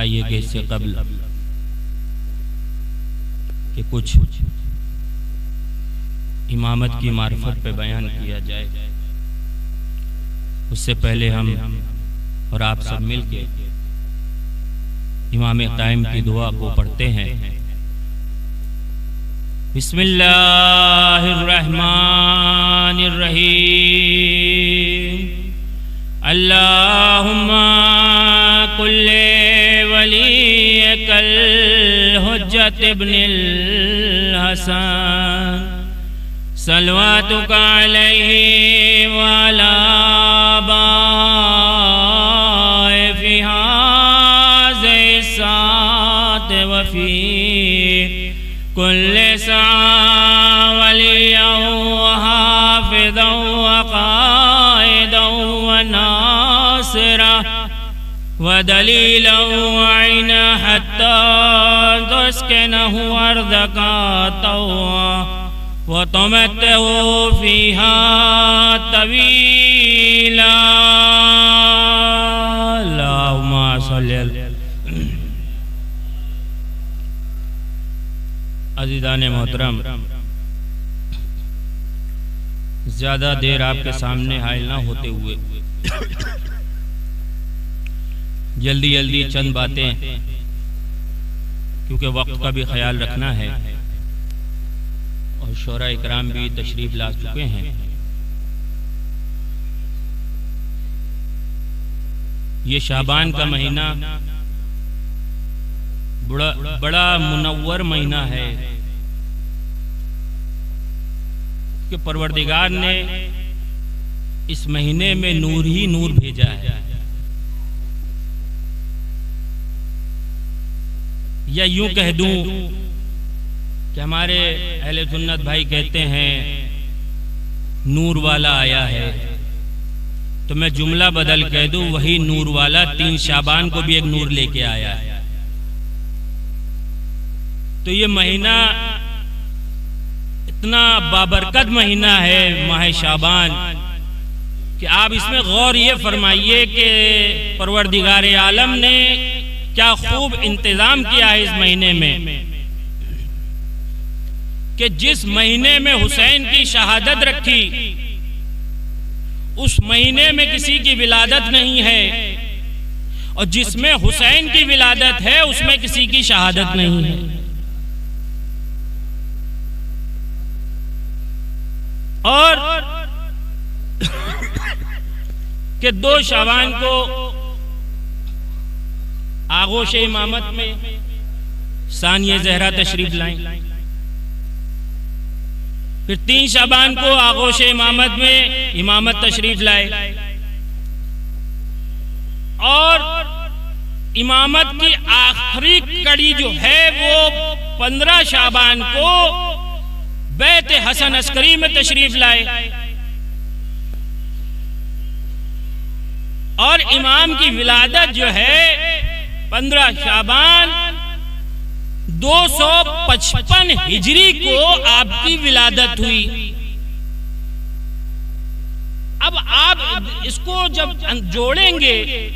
आइए कि इससे कबल कि कुछ इमामत की मार्फत पे बयान किया जाए, उससे पहले हम और आप सब मिल के इमाम कायम की दुआ को पढ़ते हैं। बिस्मिल्लाहिर्रहमानिर्रहीम। अल्लाहुम्मा कुल्ले वलियकल हुज्जत इब्निल हसन सलवातुका अलैहि व अला आबाए फी हाज़े सात व फी कुल्ले सा वलिय्यन व हाफ़िज़न व क़ाइदन व नासिरा व दलीलन व ऐना हत्ता तुस्किनहु अर्ज़का तव्वा व तुमत्तिहु फ़ीहा तवीला। अल्लाहुम्मा सल्लि अज़ीज़ाने मोहतरम, ज़्यादा देर आपके सामने हाजिर ना होते हुए जल्दी जल्दी चंद बातें, क्योंकि वक्त का भी ख्याल रखना है और शोरा इकराम भी तशरीफ ला चुके हैं। ये शाबान का महीना बड़ा मुनव्वर महीना है कि परवरदिगार ने इस महीने में नूर ही नूर भेजा है, या यूं कह दूं कि हमारे अहले सुन्नत भाई कहते हैं नूर वाला आया है, तो मैं जुमला बदल कह दूं वही नूर वाला 3 शाबान को भी एक नूर लेके आया है। तो ये महीना इतना बाबरकत महीना है माह शाबान कि आप इसमें गौर ये फरमाइए कि परवरदिगार आलम ने क्या खूब इंतजाम किया है इस महीने में कि जिस महीने में हुसैन की शहादत रखी उस महीने में किसी की विलादत नहीं है, और जिसमें हुसैन की विलादत है उसमें किसी की शहादत नहीं है। और कि 2 शाबान को आगोश इमामत में सानिया ज़हरा तशरीफ लाएं, फिर 3 शाबान को आगोश इमामत में इमामत तशरीफ लाए, और इमामत की आखिरी कड़ी जो है वो 15 शाबान को बैत हसन अस्करी में तशरीफ लाए, और इमाम की विलादत जो है 15 शाबान 255 हिजरी को आपकी विलादत हुई। अब आप इसको जब जोड़ेंगे,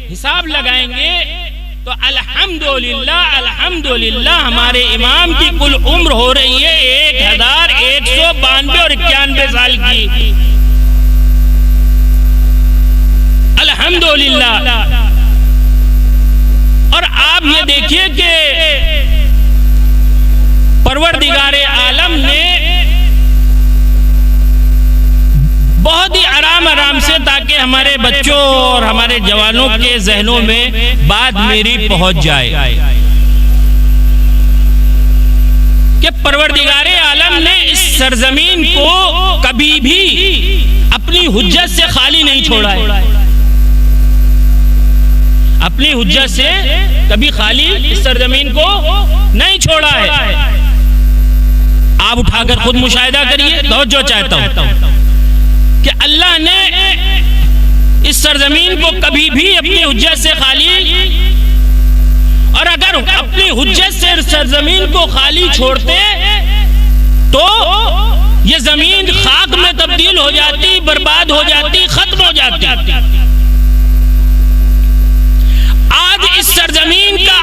हिसाब लगाएंगे, तो अल्हम्दुलिल्लाह अल्हम्दुलिल्लाह हमारे इमाम की कुल उम्र हो रही है 1192 और 91 साल की। अल्हम्दुलिल्लाह। और आप ये देखिए कि परवरदिगारे आलम ने बहुत ही आराम से, ताकि हमारे बच्चों और हमारे जवानों के जहनों में बात मेरी पहुंच जाए, कि परवरदिगारे आलम ने इस सरजमीन को कभी भी अपनी हुज्जत से खाली नहीं छोड़ा है। अपनी हुज्जत से कभी खाली इस सरजमीन को नहीं छोड़ा है। आप उठाकर खुद मुशाहिदा करिए, तवज्जो चाहता हूं कि अल्लाह ने इस सरजमीन को कभी भी अपनी हुज्जत से खाली, और अगर अपनी हुज्जत से सरजमीन को खाली छोड़ते तो ये जमीन खाक में तब्दील हो जाती, बर्बाद हो जाती, खत्म हो जाती। आज इस सरजमीन का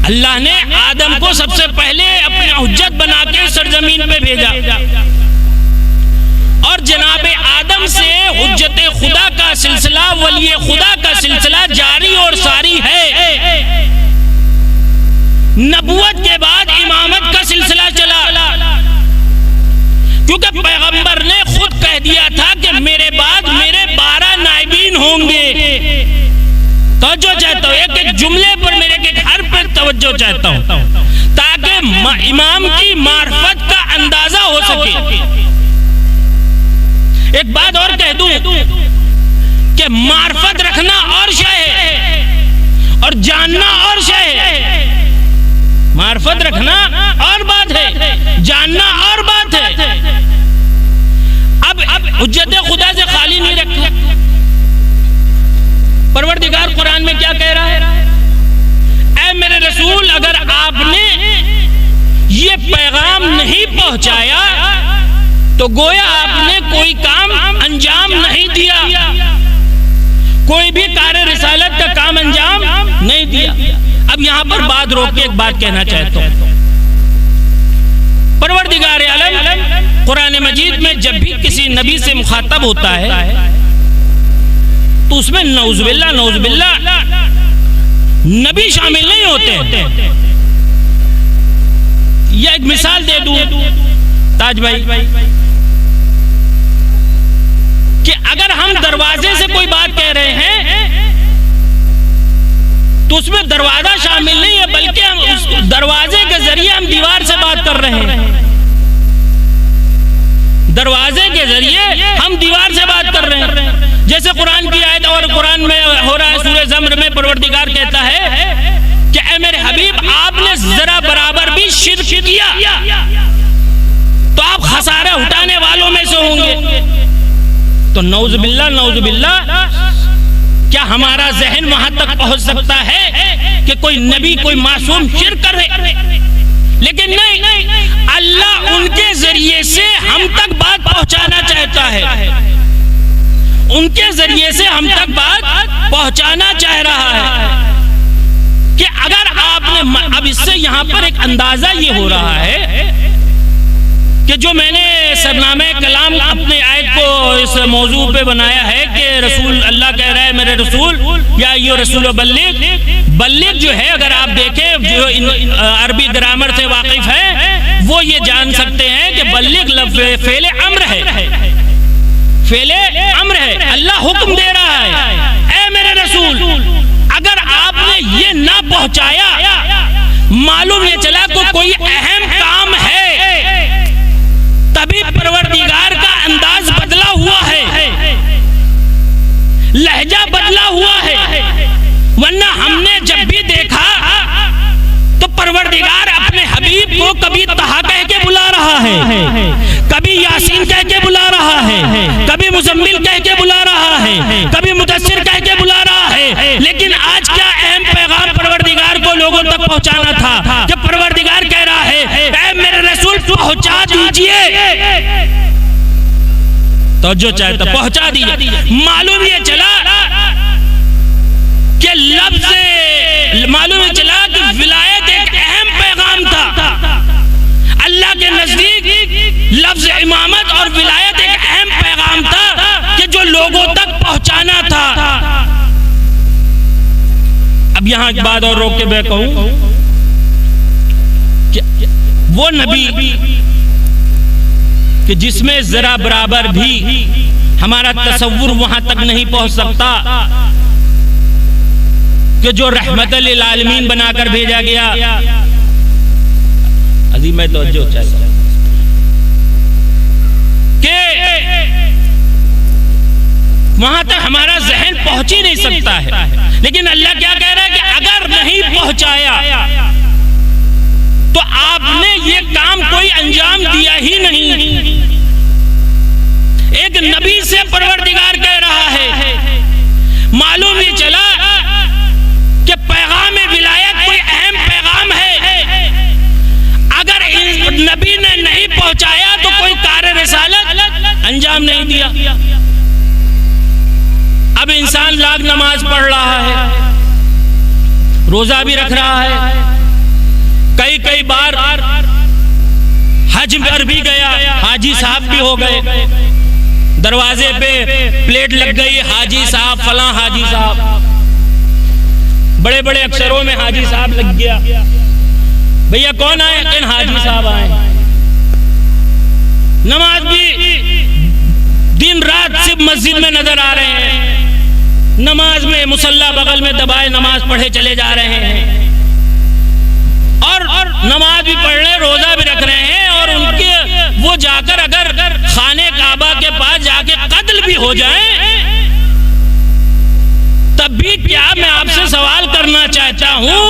अल्लाह ने आदम को सबसे पहले अपनी हुज्जत बना के सरजमीन पे भेजा और जनाबे आदम से हुज्जत खुदा का सिलसिला, वली खुदा का सिलसिला जारी और सारी है। नबूवत के बाद इमामत का सिलसिला चला, क्योंकि पैगंबर ने खुद कह दिया था कि मेरे बाद मेरे 12 नाइबीन होंगे। तवज्जो चाहता हूँ, एक एक जुमले पर, मेरे के हर पर तवज्जो चाहता हूँ, ताकि इमाम की मार्फत का अंदाजा हो सके। एक बात और कह दूं कि मार्फत रखना और शय है और जानना और शय है। मार्फत रखना और बात है, जानना और बात है। अब हुज्जत खुदा से खाली नहीं रखा। परवरदिगार कुरान में क्या कह रहा है? ऐ मेरे रसूल, अगर आपने ये पैगाम नहीं पहुंचाया तो गोया आपने कोई काम अंजाम नहीं दिया, कोई भी कार्य रिसालत का काम अंजाम नहीं दिया। अब यहाँ पर बात रोक के एक बात कहना चाहता हूँ। परवरदिगार आलम कुरान मजीद में जब भी किसी नबी से मुखातब होता है तो उसमें नौजुबिल्ला नबी शामिल नहीं होते। यह एक मिसाल दे दूं ताज भाई कि अगर हम दरवाजे से कोई बात कह रहे हैं तो उसमें दरवाजा शामिल नहीं है, बल्कि हम उस दरवाजे के जरिए हम दीवार से बात कर रहे हैं। दरवाजे के जरिए हम दीवार से बात कर रहे हैं। जैसे कुरान की आयत और कुरान में हो रहा है, सूरह ज़म्र में परवरदिगार कहता है कि ऐ मेरे हबीब, आपने जरा बराबर भी शिर्क किया तो आप खसारा उठाने वालों में से होंगे। तो नौजुबिल्ला क्या हमारा जहन वहां तक पहुंच सकता है कि कोई नबी, कोई मासूम शिर्क करे? लेकिन नहीं, अल्लाह उनके जरिए से हम तक बात पहुंचाना चाहता है। उनके जरिए से हम तक बात पहुंचाना चाह रहा है कि अगर आपने, अब इससे यहाँ पर एक अंदाजा ये हो रहा है कि जो मैंने सरनामे कलाम अपने आयत को इस मौजू पे बनाया है कि रसूल, अल्लाह कह रहा है मेरे रसूल या यो रसूल बल्लिग जो है, अगर आप देखें जो अरबी ग्रामर से वाकिफ है वो ये जान सकते हैं कि बल्लिग लफ्ज़ फेले अम्र है, फेले अम्र है। अल्लाह हुक्म दे रहा है, ऐ मेरे रसूल, अगर आपने ये ना पहुंचाया, मालूम ये चला को कोई अहम काम है, तभी परवरदिगार का अंदाज बदला हुआ है, लहजा बदला हुआ है। वरना हमने जब भी देखा तो परवरदिगार अपने हबीब को कभी तहा कह के बुला रहा है, कभी यासीन कह के बुला रहा है, कभी मुजम्मिल कह के बुला रहा है, कभी मुदस्सिर कह के बुला रहा है। लेकिन आज क्या अहम पैगाम परवरदिगार को लोगों तक पहुंचाना था, जब परवरदिगार कह रहा है ऐ मेरे रसूल पहुंचा दीजिए, तो जो चाहता पहुंचा दीजिए। मालूम ये चला कि मालूम ये चला कि विलायत एक अहम पैगाम था। अल्लाह के नजदीक लफ्ज इमामत और विलायत एक अहम पैगाम था कि जो लोगों तक पहुंचाना था। अब यहां एक बात और रोक के मैं कहूं कि वो नबी कि जिसमें जरा बराबर भी हमारा तसव्वुर वहां तक नहीं पहुंच सकता, कि जो रहमत लिल आलमीन बनाकर भेजा गया। अजीम मैं तो जो चाहता कि वहां तक हमारा जहन पहुंच ही नहीं सकता है। लेकिन अल्लाह क्या कह रहा है कि अगर नहीं पहुंचाया तो आपने ये काम कोई अंजाम दिया ही नहीं। एक नबी से परवरदिगार कह रहा है। मालूम ये चला कि पैगाम विलायत कोई अहम पैगाम है, अगर इस नबी ने नहीं पहुंचाया तो कोई कार्य रिसालत अंजाम नहीं दिया। अब इंसान लाख नमाज पढ़ रहा है, रोजा भी रख रहा है, कई कई बार हज पर भी गया, हाजी साहब भी हो गए, दरवाजे पे प्लेट लग गई, हाजी साहब फला हाजी साहब, बड़े बड़े अक्षरों में हाजी साहब लग गया। भैया कौन आए? इन हाजी साहब आए। नमाज भी दिन रात सिर्फ मस्जिद में नजर आ रहे हैं, नमाज में मुसल्ला बगल में दबाए नमाज पढ़े चले जा रहे हैं, और नमाज भी पढ़ रहे, रोजा भी रख रहे हैं, और उनके वो जाकर अगर खाने काबा के पास जाके कत्ल भी हो जाए तब भी क्या मैं आपसे सवाल करना चाहता हूं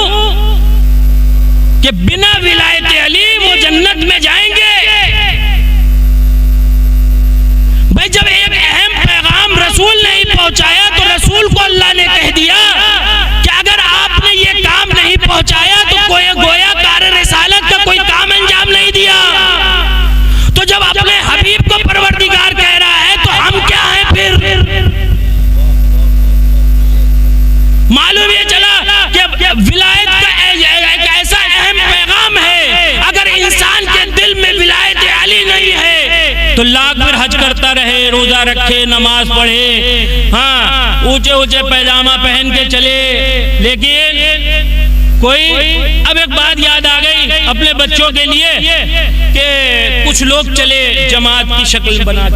कि बिना विलायत अली वो जन्नत में जाएंगे? भाई जब एक अहम पैगाम रसूल ने ही पहुंचाया तो रसूल को अल्लाह ने कह दिया कि अगर आपने ये काम नहीं पहुंचाया तो गोया कार रिसालत का कोई काम अंजाम नहीं दिया। तो जब अपने हबीब को परवरदिगार कह रहा है तो हम क्या हैं फिर? मालूम ये चला कि विलायत का एक ऐसा अहम पैगाम है, अगर इंसान के दिल में विलायत अली नहीं है तो लाख फिर हज करता रहे, रोजा रखे, नमाज पढ़े, हाँ ऊंचे ऊंचे पैजामा पहन के चले, लेकिन कोई अब एक बात याद आ गई अपने बच्चों के लिए कि कुछ लोग चले जमात की शक्ल बना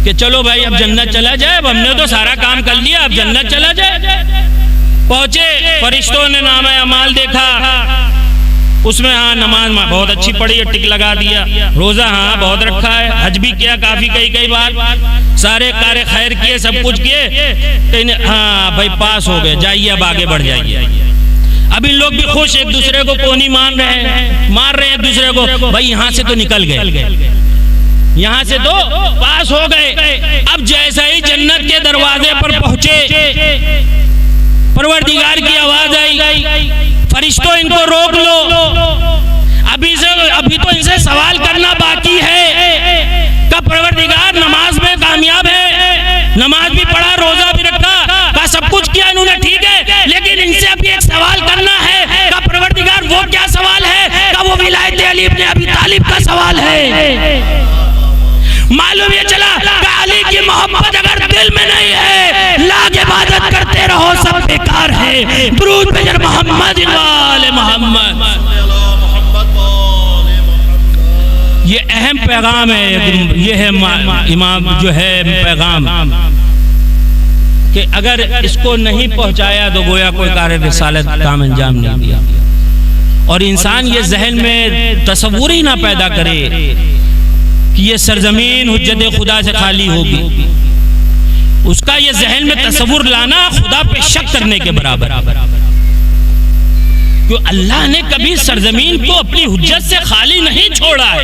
के चलो भाई अब जन्नत चला जाए, अब हमने तो सारा काम कर लिया, अब जन्नत चला जाए। पहुंचे, फरिश्तों ने नामे अमाल देखा, उसमें हाँ नमाज बहुत अच्छी पढ़ी है, टिक लगा दिया, रोजा हाँ बहुत रखा है, हज भी किया काफी कई बार, सारे कार्य खैर किए, सब कुछ किए, हाँ भाई पास हो गए, जाइए अब आगे बढ़ जाइए। अब इन लोग भी खुश, एक दूसरे को कोनी मार रहे हैं एक दूसरे को, भाई यहाँ से तो निकल गए, यहाँ से तो पास हो गए। अब जैसा ही जन्नत के दरवाजे पर पहुंचे, परवरदिगार की आवाज आई, फरिश्तों इनको रोक लो, अभी तो इनसे सवाल करना बाकी है। का परवरदिगार नमाज में कामयाब है, नमाज भी पढ़ा, रोजा भी रखा, का सब कुछ किया इन्होंने, ठीक है, लेकिन इनसे अभी एक सवाल करना है। का परवरदिगार वो क्या सवाल है? का वो विलायत अली इब्न अबी तालिब का सवाल है। मालूम ये चला कि अली की मोहब्बत अगर दिल में नहीं है, लाख इबादत करते रहो सब बेकार है। दुरूद पे मोहम्मद वाले मोहम्मद, ये अहम पैगाम है, ये है इमाम जो है पैगाम कि अगर इसको नहीं पहुंचाया तो गोया कोई कार्य रिसालत काम अंजाम नहीं दिया। और इंसान ये जहन में तसव्वुर ही ना पैदा करे कि ये सरजमीन हुज्जत खुदा से खाली होगी, उसका ये जहन में तसव्वुर लाना खुदा पे शक करने के बराबर। क्यों अल्लाह ने कभी सरजमीन को अपनी हुज्जत से खाली नहीं छोड़ा है।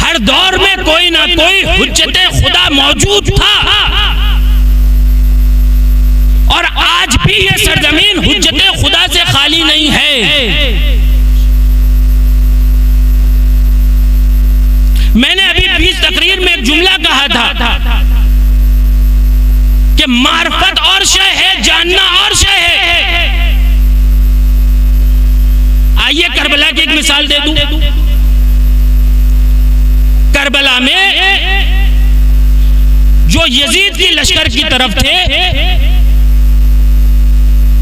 हर दौर में कोई ना कोई हुज्जत खुदा मौजूद था, और आज भी ये सरजमीन हुज्जत खुदा से खाली नहीं है। मैंने अभी 20 तकरीर में एक जुमला कहा था कि मार्फत और शय है, जानना और शय है। आइए करबला की एक मिसाल दे दूं। करबला में जो यजीद की लश्कर की तरफ थे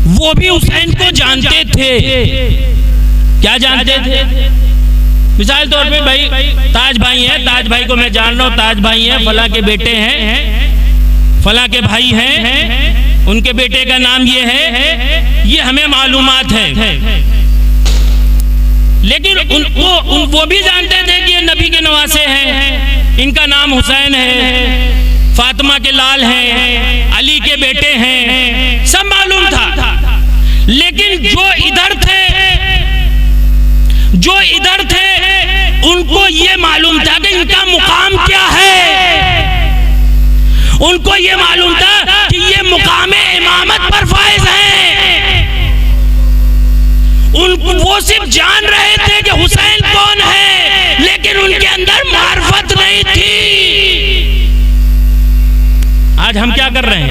वो भी हुसैन को जानते थे। क्या जानते थे? मिसाल तौर पे भाई ताज भाई है, ताज भाई को मैं जान रहा हूँ, ताज भाई है, फला के बेटे हैं, फला के भाई हैं, उनके बेटे का नाम ये है, ये हमें मालूमात है। लेकिन वो भी जानते थे कि ये नबी के नवासे हैं, इनका नाम हुसैन है, फातिमा के लाल हैं, अली के बेटे हैं, सब मालूम था। लेकिन जो इधर थे उनको ये मालूम था कि इनका मुकाम क्या है। उनको ये मालूम था कि ये मुकामे इमामत पर फाइज हैं। वो सिर्फ जान रहे थे कि हुसैन कौन है, लेकिन उनके अंदर मार्फत नहीं थी। आज हम क्या कर रहे हैं?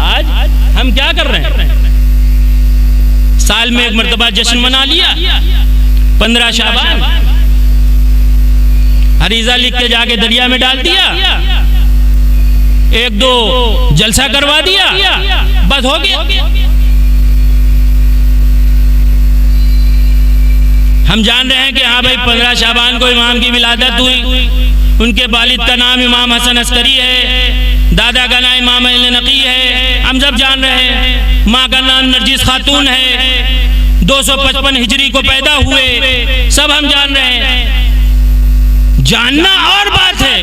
आज हम क्या कर रहे हैं? साल में एक मरतबा जश्न मना लिया, 15 शाबान हरीजा लिख के जाके दरिया में डाल दिया, 1-2 जलसा करवा दिया, बस हो गया। हम जान रहे हैं कि हाँ भाई 15 शाबान को इमाम की विलादत हुई, उनके वालिद का नाम इमाम हसन अस्करी है, दादा का नाम इमाम नकी है, हम सब जान रहे हैं। माँ का नाम नरजिस खातून है, 255 हिजरी को पैदा हुए, सब हम जान रहे हैं। जानना और बात है,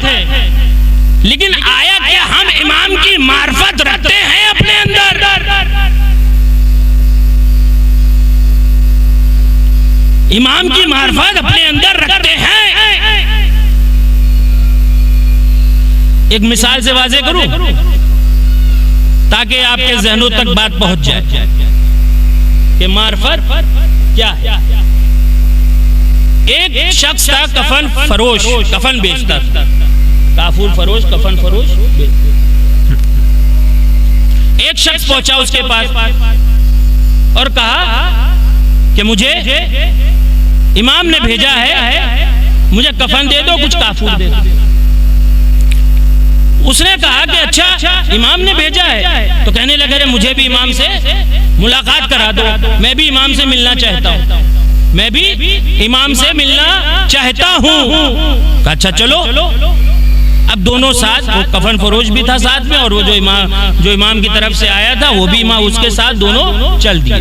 लेकिन आया क्या हम इमाम की मार्फत रखते हैं अपने अंदर? इमाम की मार्फत अपने अंदर रखते हैं। एक मिसाल से वाज़ेह करूं ताकि आपके जहनों तक बात पहुंच जाए कि मार्फत क्या है। एक शख्स था कफन फरोश, कफन बेचता था, काफूर फरोश, कफन फरोश। एक शख्स पहुंचा उसके पास और कहा कि मुझे इमाम ने भेजा है, मुझे कफन दे दो, कुछ काफूर दे दो। उसने कहा कि अच्छा इमाम ने भेजा है, तो कहने लगे मुझे भी इमाम से मुलाकात करा दो, मैं भी इमाम से मिलना चाहता हूँ, मैं भी इमाम से मिलना चाहता हूँ। अच्छा चलो। अब दोनों साथ, वो कफन फरोश भी था साथ में, और वो जो इमाम की तरफ से आया था वो भी इमाम उसके साथ, दोनों चल दिए।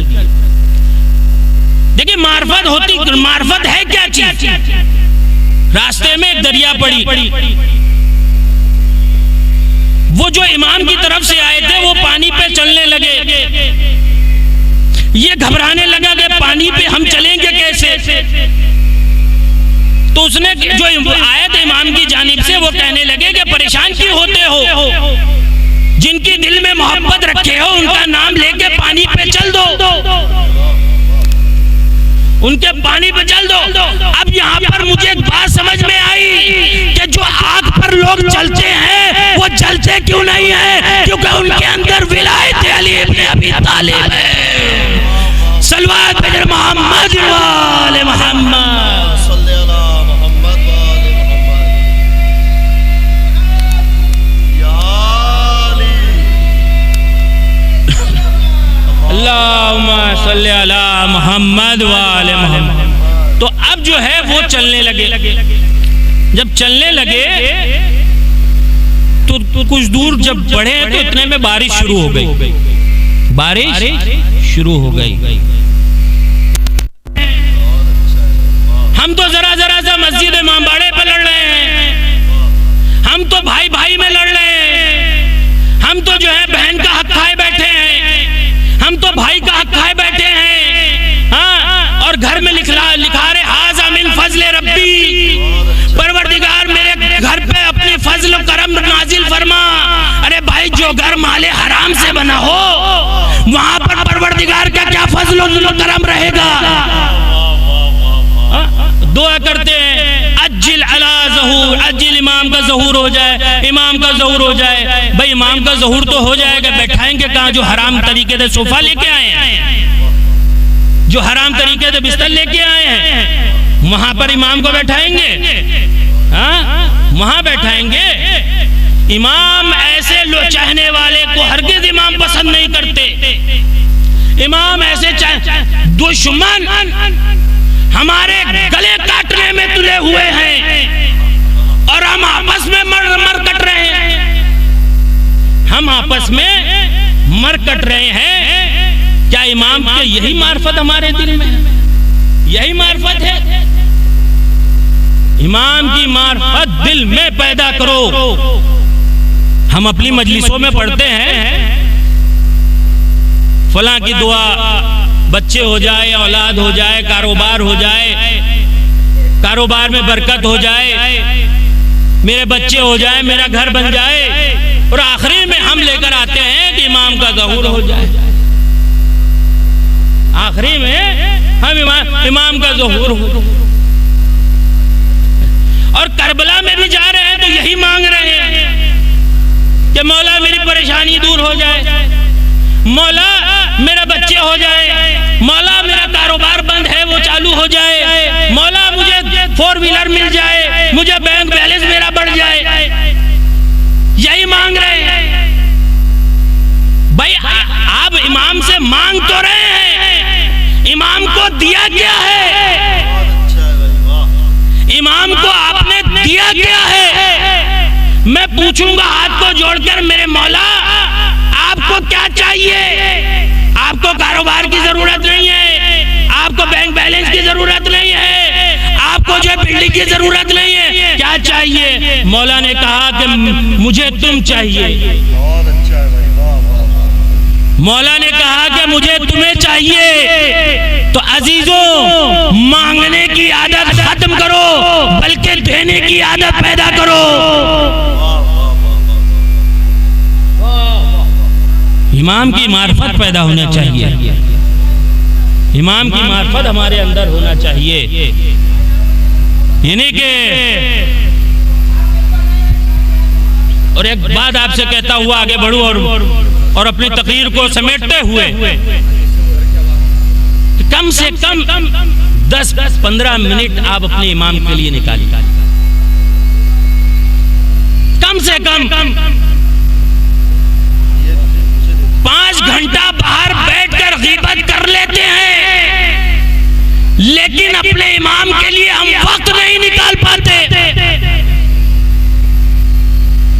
देखिए मार्फत होती, मार्फत है क्या चीज? रास्ते में एक दरिया पड़ी, वो जो इमाम की तरफ से आए थे वो पानी पे चलने लगे, ये घबराने लगा कि पानी पे हम चलेंगे कैसे। तो उसने जो आए थे इमाम की जानिब से, वो कहने लगे कि परेशान क्यों होते हो, जिनकी दिल में मोहब्बत रखे हो उनका नाम लेके पानी पे चल दो, उनके पानी पे चल दो। अब यहाँ पर मुझे एक बात समझ में आई कि जो आग पर लोग चलते हैं वो जलते क्यों नहीं है? क्योंकि उनके अंदर विलायत अली इब्न अबी तालिब है। सल्लल्लाहु अलैहि मोहम्मद वाले मोहम्मद, सल्लल्लाहु मोहम्मद वाले मोहम्मद, या अली अल्लाहुम्मा सल्ली अला मोहम्मद वाले मोहम्मद। तो अब जो है वो चलने लगे। जब चलने लगे तो कुछ दूर जब बढ़े तो इतने में बारिश शुरू हो गई, बारिश शुरू हो गई। हम तो जरा जरा सा मस्जिद इमामबाड़े पर लड़ रहे हैं, हम तो भाई भाई में लड़ रहे हैं, हम तो जो है बहन का हक खाए बैठे हैं, हम तो भाई का हक खाए बैठे हैं। हाँ, और घर में लिखा रहे हाज़ा मिन फज़्ल रब्बी, परवरदिगार मेरे घर पे अपनी फजल करम नाजिल फरमा। अरे भाई जो घर माले हराम से बना हो वहां पर परवरदिगार का क्या फजल करम रहेगा? दुआ करते हैं अज्जिल अला ज़हूर, अज्जिल इमाम का ज़हूर हो जाए, इमाम का ज़हूर हो जाए। भाई इमाम का ज़हूर तो हो जाएगा, बैठाएंगे कहाँ? जो हराम तरीके से सोफा लेके आए हैं, जो हराम तरीके से बिस्तर लेके आए हैं, वहां पर इमाम को बैठाएंगे? हाँ, वहां बैठाएंगे। इमाम ऐसे चाहने वाले को हरगिज़ इमाम पसंद नहीं करते। इमाम ऐसे दुश्मन हमारे गले काटने में तुले हुए हैं और हम आपस में मर कट रहे हैं, हम आपस में मर कट रहे हैं। क्या इमाम के यही मार्फत हमारे दिल में है? यही मार्फत है? इमाम की मार्फत दिल में पैदा करो। हम अपनी मजलिसों में पढ़ते हैं फलां की दुआ, बच्चे हो जाए, औलाद हो जाए, कारोबार हो जाए, कारोबार में बरकत हो जाए, मेरे बच्चे हो जाए, मेरा घर बन जाए, और आखिरी में हम लेकर आते हैं कि इमाम का ज़हूर हो जाए। आखिरी में हम इमाम का ज़हूर हो। और करबला में भी जा रहे हैं तो यही मांग रहे हैं कि मौला मेरी परेशानी दूर हो जाए, मौला मेरा बच्चे हो जाए, मौला मेरा कारोबार बंद है वो चालू हो जाए, मौला मुझे 4 व्हीलर मिल जाए, मुझे बैंक बैलेंस मेरा बढ़ जाए, यही मांग रहे हैं भाई। आप इमाम से मांग तो रहे हैं, इमाम को दिया क्या है? अच्छा है भाई, वाह। इमाम को आपने दिया क्या है? मैं पूछूंगा हाथ को जोड़कर, मेरे मौला आपको क्या चाहिए? आपको कारोबार की जरूरत नहीं है, आपको बैंक बैलेंस की जरूरत नहीं है, आपको जो बिल्डिंग की जरूरत नहीं है, क्या चाहिए? मौला ने कहा कि मुझे तुम चाहिए। बहुत अच्छा है भाई, वाह वाह वाह। मौला ने कहा कि मुझे तुम्हें चाहिए। तो अजीजों, मांगने की आदत खत्म करो, बल्कि देने की आदत पैदा करो। वाह वाह वाह वाह। इमाम की मार्फत पैदा होना चाहिए, इमाम की मार्फत हमारे अंदर होना चाहिए। यानी कि और एक बात आपसे कहता हुआ आगे बढ़ूं और अपनी तकरीर को समेटते हुए कम से कम 10-15 मिनट आप अपने इमाम के लिए निकालिए। कम से कम 5 घंटा बाहर बैठकर गीबत कर लेते हैं, लेकिन अपने इमाम के लिए हम वक्त नहीं निकाल पाते।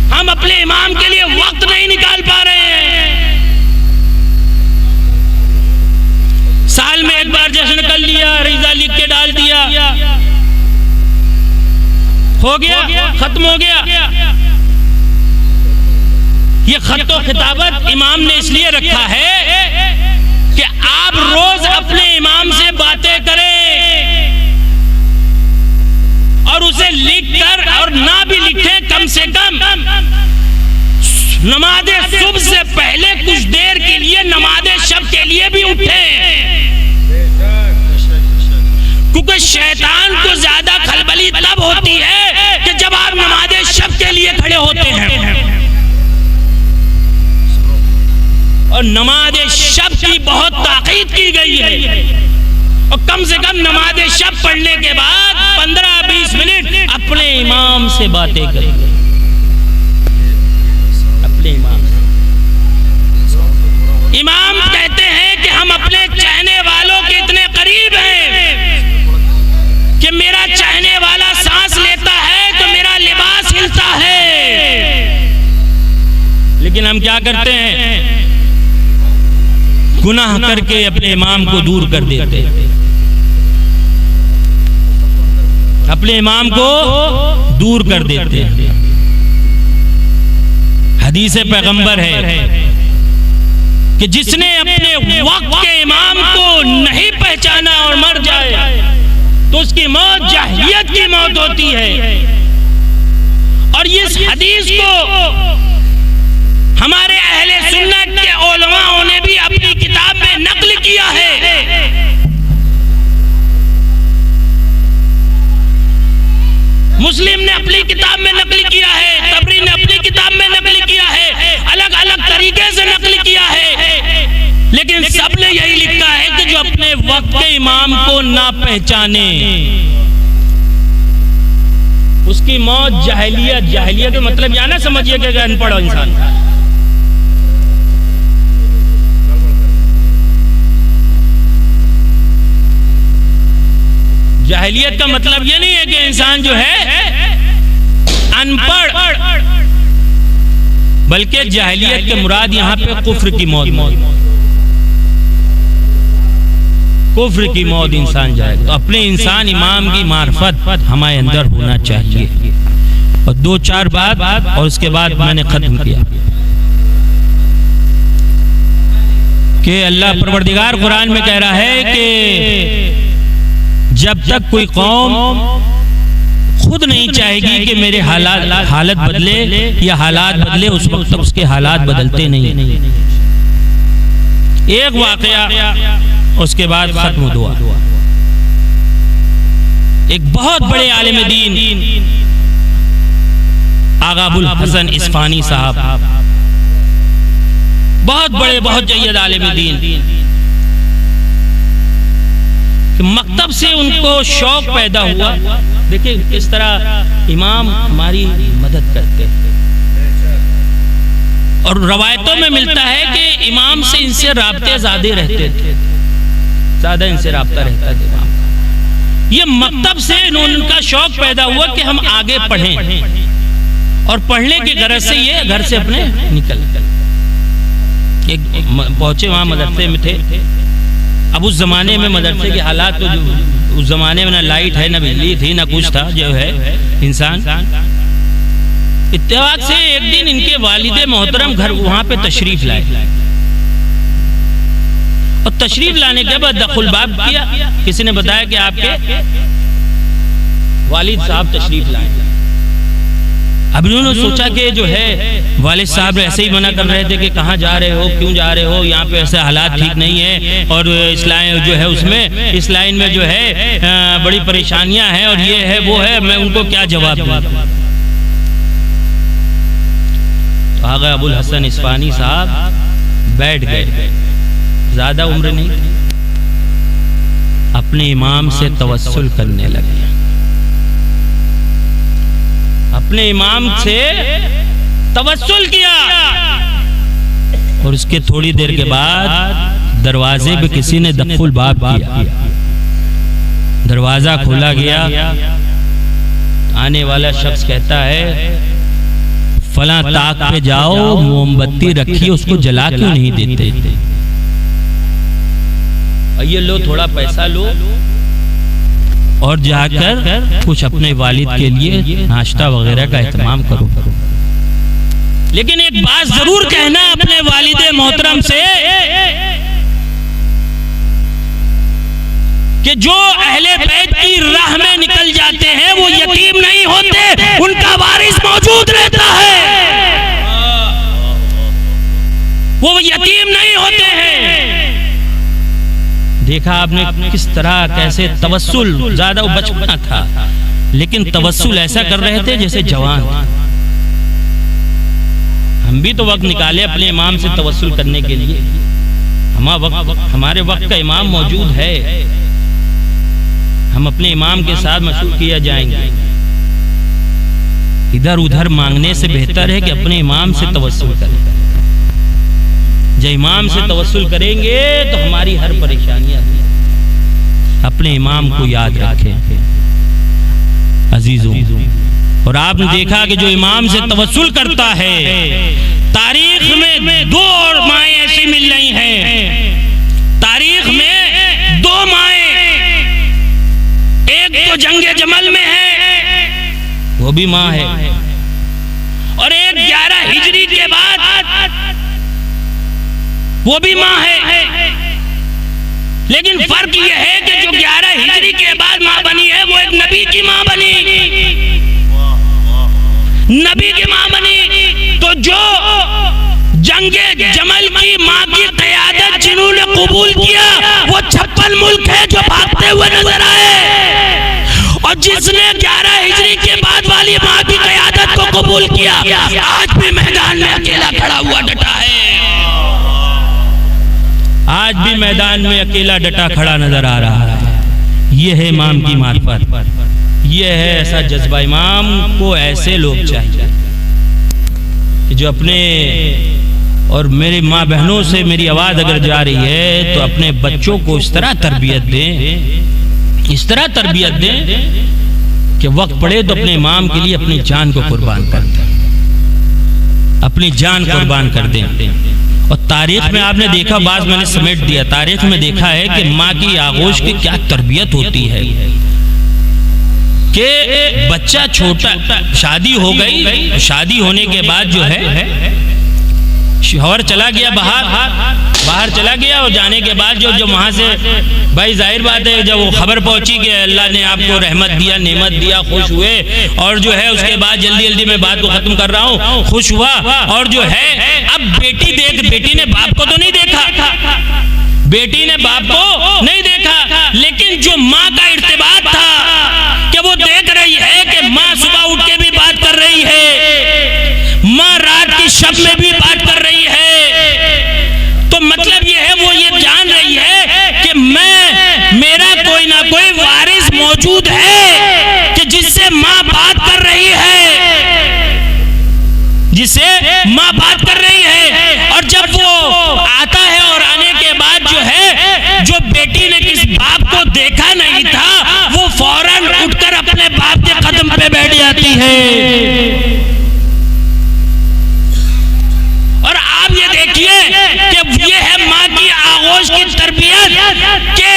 हम अपने इमाम के लिए वक्त नहीं निकाल पा रहे हैं। साल में एक बार जश्न कर लिया, रिजा लिख के डाल दिया, हो गया, खत्म हो गया। ये खत्तो खिताबत इमाम ने इसलिए रखा है कि आप रोज अपने इमाम से बातें करें और उसे लिखकर, और ना भी लिखे कम से कम नमाज सुबह से पहले कुछ देर के लिए नमाज शब के लिए भी उठे, क्योंकि शैतान को ज्यादा खलबली तब होती है कि जब आप नमाज शब के लिए खड़े होते हैं। और नमाज शब की बहुत ताकीद की गई है, और कम से कम नमाज शब पढ़ने के बाद 15-20 मिनट अपने इमाम से बातें करें, अपने इमाम से। इमाम कहते हैं कि हम अपने चाहने वालों के इतने करीब हैं कि मेरा चाहने वाला सांस लेता है तो मेरा लिबास हिलता है, लेकिन हम क्या करते हैं? गुनाह करके अपने इमाम को दूर कर देते, अपने इमाम को दूर कर देते। हदीस पैगंबर है कि जिसने अपने वक्त के इमाम को नहीं पहचाना और मर जाए तो उसकी मौत जाहिलियत की मौत होती है। और इस हदीस को हमारे अहले सुन्नत के उलमाओं ने भी अपनी किताब में नकल किया है। मुस्लिम ने अपनी किताब में नकल किया है, तबरी ने अपनी किताब में नकल किया है, अलग अलग तरीके से नकल किया है, लेकिन सबने यही लिखा है कि जो अपने वक्त के इमाम को ना पहचाने उसकी मौत जाहिलियत। जाहिलियत का मतलब यह ना समझिए कि अनपढ़ इंसान। जाहिलियत का मतलब ये नहीं है कि इंसान जो है अनपढ़, बल्कि जाहिलियत के मुराद यहाँ पे कुफ्र की मौत, कुफ्र की मौत इंसान जाए। तो अपने इंसान इमाम की मार्फत हमारे अंदर होना चाहिए। और 2-4 बात और उसके बाद मैंने खत्म किया कि अल्लाह परवरदिगार कुरान में कह रहा है कि जब तक कोई कौम खुद नहीं चाहेगी कि मेरे हालत बदले या हालात बदले, उस वक्त तक उसके हालात बदलते नहीं। एक वाकया, उसके बाद खत्म दुआ। एक बहुत बड़े आलिम दीन आगा अबुल हसन इस्फानी साहब, बहुत बड़े, बहुत जय्यद आलिम दीन, कि मकतब से उनको शौक पैदा हुआ। देखिए किस तरह इमाम हमारी मदद करते हैं। और रवायतों में मिलता है कि इमाम से इनसे राब्ते ज़्यादा रहते थे, ज़्यादा इनसे राब्ता रहता था इमाम का। ये मकतब से उनका शौक पैदा हुआ कि हम आगे पढ़ें, और पढ़ने की गरज से ये घर से अपने निकल एक पहुंचे वहाँ मदरसे में थे। अब उस जमाने में मदरसे के हालात तो उस जमाने में ना लाइट है, ना बिजली थी, ना कुछ था। जो है इंसान इत्तेफाक से एक दिन इनके वालिद मोहतरम घर वहां पे तशरीफ लाए, और तशरीफ लाने के बाद दखुल बाब किया। किसी ने बताया कि आपके वालिद साहब तशरीफ लाए। अब इन्होंने सोचा कि जो है वालिद साहब ऐसे ही मना कर रहे थे कि कहाँ जा रहे हो, क्यों जा रहे हो, यहाँ पे ऐसे हालात ठीक नहीं है, और इस लाइन जो है उसमें इस लाइन में जो है बड़ी परेशानियां हैं, और ये है वो है, मैं उनको क्या जवाब दूं। तो आगे अबुल हसन इस्फानी साहब बैठ गए, ज्यादा उम्र नहीं, अपने इमाम से तवस्सुल करने लगे। अपने इमाम से तवस्सुल किया, और उसके थोड़ी देर के बाद दरवाजे पे किसी ने दखुल बाब किया। दरवाजा खोला गया, आने वाला शख्स कहता है फला ताक पे जाओ, मोमबत्ती रखी, उसको जला क्यों नहीं देते? ये लो थोड़ा पैसा लो और जाकर कुछ अपने वालिद के लिए नाश्ता वगैरह का एहतमाम करो। लेकिन एक बात जरूर कहना अपने वालिद मोहतरम से कि जो अहले बैत की राह में निकल जाते हैं वो यतीम नहीं होते, उनका वारिस मौजूद रहता है, वो यतीम नहीं होते हैं। देखा आपने किस तरह कैसे तवस्सुल, ज्यादा वो बचपना था लेकिन तवस्सुल ऐसा कर रहे थे जैसे जवान। हम भी तो वक्त निकाले अपने इमाम से तवस्सुल करने के लिए। हमारे वक्त का इमाम मौजूद है, हम अपने इमाम के साथ मशहूर किया जाएंगे। इधर उधर मांगने से बेहतर है कि अपने इमाम से तवस्सुल करें। जब इमाम से तवस्सुल करेंगे तो हमारी हर परेशानियां अपने इमाम को याद रखें अजीजों। और आपने देखा कि जो इमाम से तवस्सुल करता है, तारीख में दो और माएँ ऐसी मिल रही हैं, तारीख में दो माएँ, एक तो जंगे जमल में है, वो भी माँ है, और एक 11 हिजरी के बाद वो भी माँ है। लेकिन फर्क ये है कि जो 11 हिजरी के बाद माँ बनी है वो एक नबी की माँ बनी, नबी की माँ बनी। तो जो जंगे जमल की माँ की क़यादत जिन्होंने कबूल किया वो 56 मुल्क है जो भागते हुए नजर आए, और जिसने 11 हिजरी के बाद वाली माँ की क़यादत को कबूल किया आज भी मैदान में अकेला खड़ा हुआ डटा है, आज भी मैदान में अकेला डटा खड़ा नजर आ रहा है। ये है इमाम की मार्फत, ये है ऐसा जज्बा। इमाम को ऐसे लोग चाहिए जो अपने, और मेरी माँ बहनों से मेरी आवाज अगर जा रही है तो अपने बच्चों को इस तरह तरबियत दें, इस तरह तरबियत दें कि वक्त पड़े तो अपने इमाम के लिए अपनी जान को कुर्बान कर दें, अपनी जान कुर्बान कर दें। और तारीख में आपने देखा, बात मैंने समेट दिया, तारीख में देखा है कि माँ की आगोश की क्या तरबियत होती है कि बच्चा छोटा, शादी हो गई, शादी होने के बाद जो है शौहर चला गया बाहर चला गया, और जाने के बाद जो वहां से भाई जाहिर बात है जब वो खबर पहुंची कि अल्लाह ने आपको रहमत दिया, नेमत दिया, खुश हुए, और जो है उसके बाद जल्दी जल्दी मैं बात को खत्म कर रहा हूँ, खुश हुआ, और जो है अब बेटी ने बाप को तो नहीं देखा, बेटी ने बाप को नहीं देखा, लेकिन जो माँ का इर्तिबात था कि वो देख रही है कि माँ सुबह उठ के भी बात कर रही है, माँ रात की शब में भी बात कर रही है, तो मतलब ये है वो ये जान रही है कि मेरा कोई ना ना कोई वारिस मौजूद है कि जिससे माँ बात कर रही है, जिससे माँ बात कर रही है। और जब वो आता है और आने के बाद जो है, जो बेटी ने किस बाप को देखा नहीं था वो फौरन उठकर अपने बाप के कदम पे बैठ जाती है। और आप ये देखिए कि ये है माँ की आगोश की तरबियत के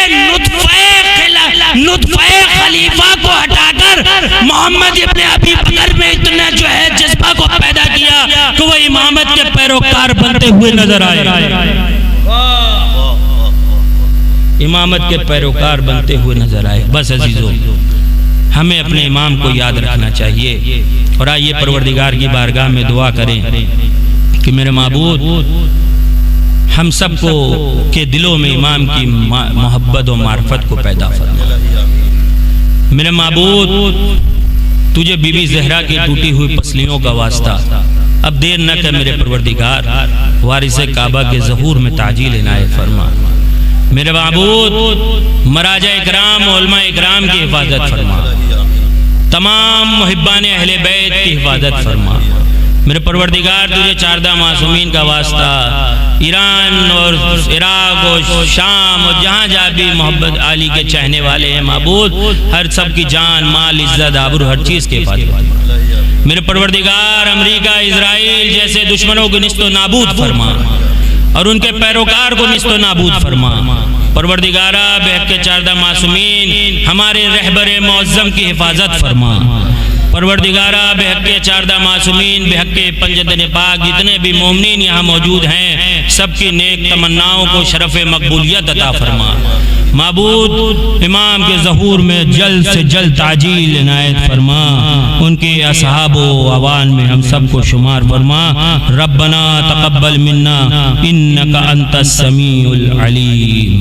नुत्फे खलीफा को हटाकर मोहम्मद इब्ने अबी बकर में इतना जो है जज्बा को पैदा किया कि वो इमामत के पैरोकार बनते हुए नजर आए, इमामत के पैरोकार बनते हुए नजर आए। बस अजीजों, हमें अपने इमाम को याद रखना चाहिए और आइए परवरदिगार की बारगाह में दुआ करें कि मेरे माबूद हम सबको के दिलों में इमाम की मोहब्बत और मार्फत को पैदा फरमा। मेरे माबूद, तुझे बीबी ज़हरा की टूटी हुई पसलियों का वास्ता अब देर न कर मेरे परवरदिगार, वारिसे काबा के ज़हूर में ताजील इनायत फरमा। मेरे माबूद, मराजा इकराम उलमा इकराम की हिफाजत फरमा, तमाम मुहिब्बान अहले बैत की हिफाजत फरमा। मेरे परवरदिगार, तुझे चारदा मासूमीन का वास्ता ईरान और इराक और शाम और जहाँ जहाँ भी मोहब्बत आली के चाहने वाले हैं माबूद, हर सब की जान माल इज्जत आबरू हर चीज़ के हिफाजत। मेरे परवरदिगार, अमेरिका इजराइल जैसे दुश्मनों को निस्तो नाबूद फरमा और उनके पैरोकार को निस्तो नाबूद फरमा। परवरदिगारा, बेहक के चारदा मासूमीन हमारे रहबर मुअज़्ज़म की हिफाजत फरमा। परवरदिगारा, बेहक के चारदा मासूमीन, बेहक के पंजतन पाक जितने भी मोमिनीन यहाँ मौजूद हैं, सबकी नेक तमन्नाओं को शरफ़ मकबूलियत अता फरमा। माबूद, इमाम के ज़हूर में जल्द से जल्द ताजील इनायत फरमा, उनके असहाबो अवान में हम सबको शुमार फरमा। रब्बना तक़ब्बल मिन्ना इन्नका अंतस समीउल अलीम।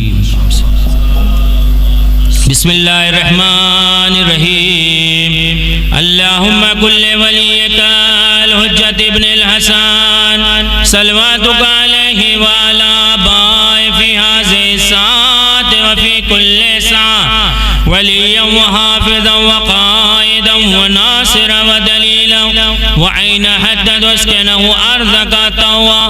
बिस्मिल्लाहिर्रहमानिर्रहीम। अल्लाहुम्मा कुल्ले वलियका अल-हुज्जत इब्नुल हसन सलवातुका अलैहि व अला बाय फी हाज़िहि सात व फी कुल्ले सा वलिय्यन व हाफ़िज़न व क़ाइदन व नासिरन व दलीलन व ऐन हद्दद वस्कनहु अर्ज़का तवा।